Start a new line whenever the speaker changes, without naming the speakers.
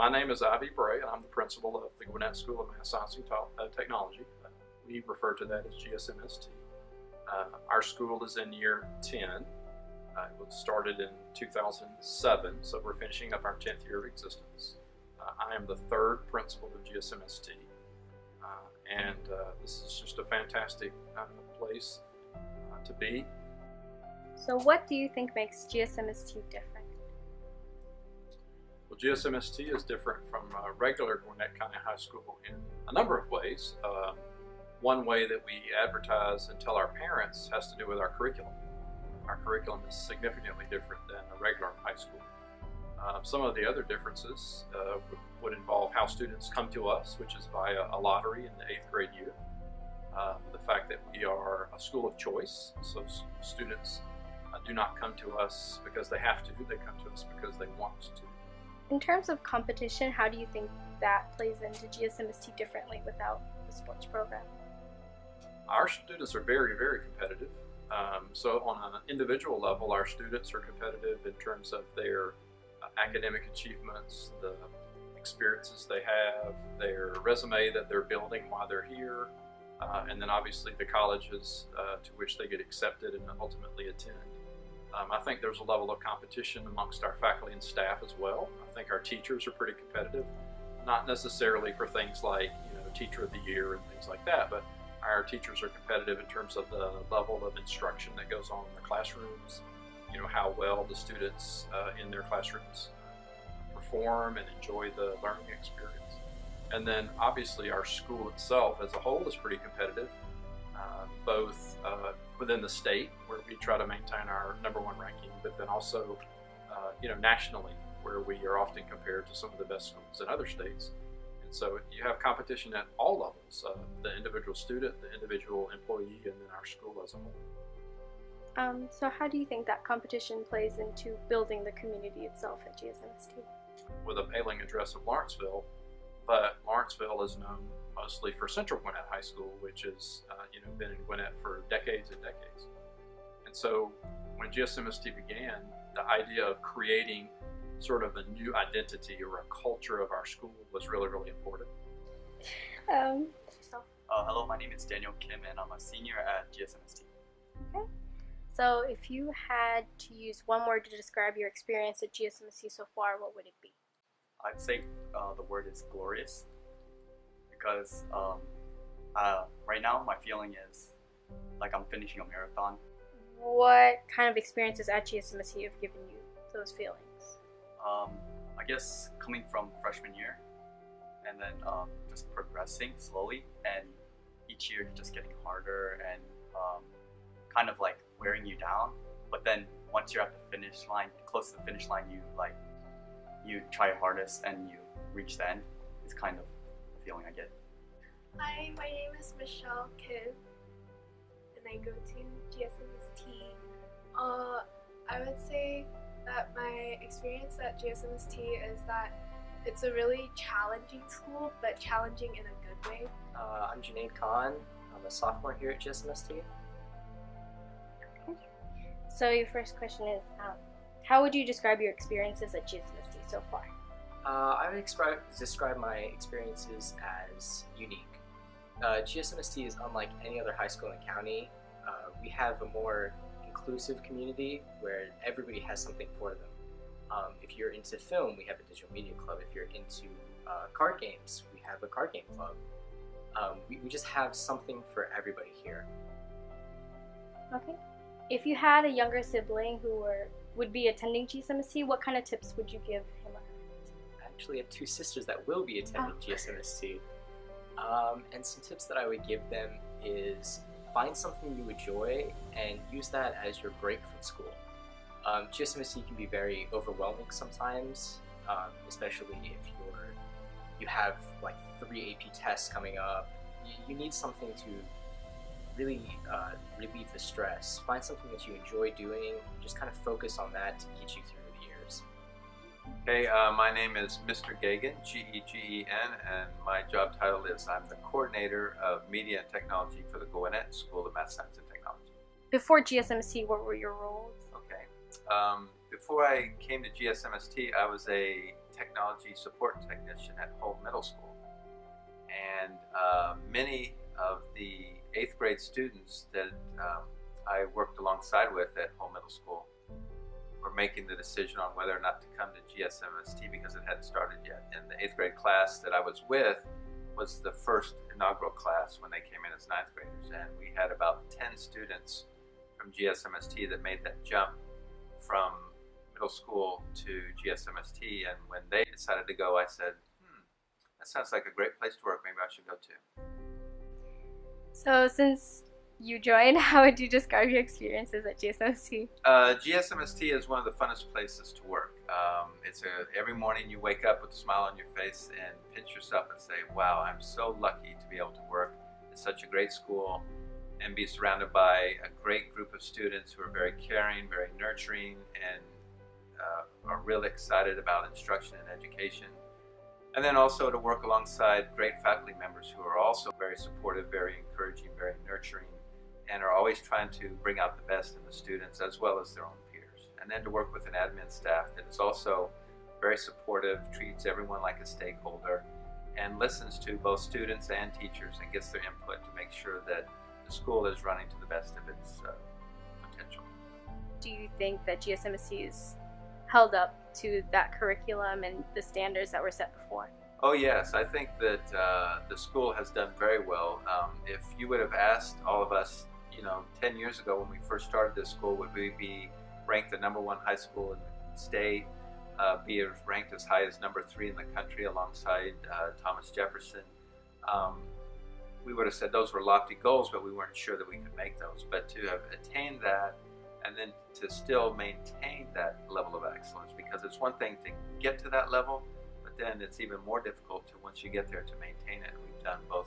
My name is IV Bray, and I'm the principal of the Gwinnett School of Math, Science, and Technology. We refer to that as GSMST. Our school is in year 10. It was started in 2007, so we're finishing up our 10th year of existence. I am the third principal of GSMST, and this is just a fantastic place to be.
So what do you think makes GSMST different?
Well, GSMST is different from regular Gwinnett County High School in a number of ways. One way that we advertise and tell our parents has to do with our curriculum. Our curriculum is significantly different than a regular high school. Some of the other differences would involve how students come to us, which is via a lottery in the 8th grade year. The fact that we are a school of choice, so students do not come to us because they have to, they come to us because they want to.
In terms of competition, how do you think that plays into GSMST differently without the sports program?
Our students are very, very competitive. So on an individual level, our students are competitive in terms of their academic achievements, the experiences they have, their resume that they're building while they're here, and then obviously the colleges to which they get accepted and ultimately attend. I think there's a level of competition amongst our faculty and staff as well. I think our teachers are pretty competitive, not necessarily for things like, Teacher of the Year and things like that, but our teachers are competitive in terms of the level of instruction that goes on in the classrooms, how well the students in their classrooms perform and enjoy the learning experience. And then obviously our school itself as a whole is pretty competitive, both within the state, where we try to maintain our #1 ranking, but then also nationally, where we are often compared to some of the best schools in other states. And so you have competition at all levels, the individual student, the individual employee, and then our school as a whole.
So how do you think that competition plays into building the community itself at GSMST?
With a mailing address of Lawrenceville, but Lawrenceville is known mostly for Central Gwinnett High School, which has been in Gwinnett for decades and decades. And so when GSMST began, the idea of creating sort of a new identity or a culture of our school was really, really important.
Hello, my name is Daniel Kim, and I'm a senior at GSMST.
Okay. So if you had to use one word to describe your experience at GSMST so far, what would it be?
I'd say the word is glorious, because right now my feeling is like I'm finishing a marathon.
What kind of experiences at GSMST have given you those feelings?
I guess coming from freshman year and then just progressing slowly, and each year just getting harder and kind of like wearing you down. But then once you're at the finish line, close to the finish line, you try your hardest and you reach the end. It's kind of the feeling I get.
Hi, my name is Michelle Kim, and I go to GSMST. I would say that my experience at GSMST is that it's a really challenging school, but challenging in a good way.
I'm Junaid Khan. I'm a sophomore here at GSMST.
So your first question is, how would you describe your experiences at GSMST so far?
I would describe my experiences as unique. GSMST is unlike any other high school in the county. We have a more inclusive community where everybody has something for them. If you're into film, we have a digital media club. If you're into card games, we have a card game club. We just have something for everybody here.
Okay. If you had a younger sibling who would be attending GSMST, what kind of tips would you give him or her?
I actually have 2 sisters that will be attending GSMST. And some tips that I would give them is find something you enjoy and use that as your break from school. GSMST can be very overwhelming sometimes, especially if you have like 3 AP tests coming up. You need something to really relieve the stress. Find something that you enjoy doing, just kind of focus on that to get you through the years.
Hey, my name is Mr. Gegen, G-E-G-E-N, and my job title is I'm the coordinator of media and technology for the Gwinnett School of Math, Science, and Technology.
Before GSMST, what were your roles?
Okay. Before I came to GSMST, I was a technology support technician at Hull Middle School. And many of the 8th grade students that I worked alongside with at Hull Middle School were making the decision on whether or not to come to GSMST because it hadn't started yet. And the 8th grade class that I was with was the first inaugural class when they came in as 9th graders. And we had about 10 students from GSMST that made that jump from middle school to GSMST. And when they decided to go, I said, that sounds like a great place to work. Maybe I should go too.
So since you joined, how would you describe your experiences at GSMST?
GSMST is one of the funnest places to work. Every morning you wake up with a smile on your face and pinch yourself and say, wow, I'm so lucky to be able to work at such a great school and be surrounded by a great group of students who are very caring, very nurturing, and are really excited about instruction and education. And then also to work alongside great faculty members who are also very supportive, very encouraging, very nurturing, and are always trying to bring out the best in the students as well as their own peers. And then to work with an admin staff that is also very supportive, treats everyone like a stakeholder, and listens to both students and teachers and gets their input to make sure that the school is running to the best of its potential.
Do you think that GSMST is held up to that curriculum and the standards that were set before?
Oh yes, I think that the school has done very well. If you would have asked all of us, 10 years ago when we first started this school, would we be ranked the #1 high school in the state, be ranked as high as #3 in the country alongside Thomas Jefferson, we would have said those were lofty goals, but we weren't sure that we could make those. But to have attained that and then to still maintain that level of excellence, because it's one thing to get to that level, but then it's even more difficult to, once you get there, to maintain it. We've done both